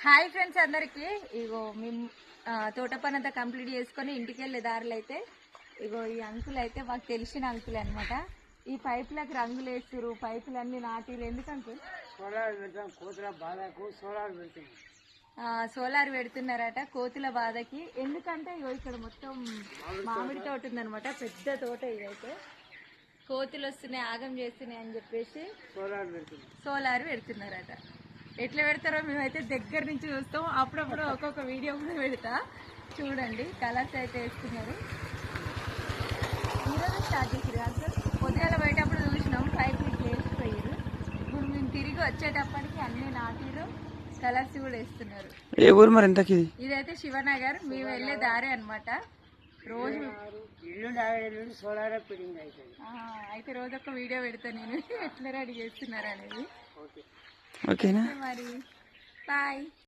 Hi friends అందరికి. ఇగో మేము తోట పని అంతా కంప్లీట్ చేసుకొని ఇంటికి వెళ్ళే దారులు అయితే ఇగో ఈ అంకులు అయితే మాకు తెలిసిన అంకులు అనమాట. ఈ పైపులకు రంగులు వేస్తురు, పైపులన్నీ నాటీలు. ఎందుకంటే సోలార్ పెడుతున్నారట కోతుల బాధకి. ఎందుకంటే ఇగో ఇక్కడ మొత్తం మామిడి తోట ఉందనమాట, పెద్ద తోట. ఇదైతే కోతులు వస్తున్నాయి, ఆగం చేస్తున్నాయి అని చెప్పేసి సోలార్ పెడుతున్నారట. ఎట్లా పెడతారో మేమైతే దగ్గర నుంచి చూస్తాం. అప్పుడప్పుడు ఒక్కొక్క వీడియో కూడా పెడతా చూడండి. కలర్స్ అయితే వేస్తున్నారు. ఈరోజు స్టార్ట్ చేసిరు అసలు. పొద్దుగాల పోయేటప్పుడు చూసినాం పైపులు వేసిపోయారు. ఇప్పుడు మేము తిరిగి వచ్చేటప్పటికి అన్ని నాటిరు, కలర్స్ కూడా వేస్తున్నారు. ఏ ఊరు మరి ఇంతకి? ఇదైతే శివనగర్, మేము వెళ్ళే దారే అనమాట. రోజు అయితే రోజు ఒక వీడియో పెడతా నేను ఎట్లా రెడీ చేస్తున్నారు అనేది. ఓకేనా మరి బాయ్.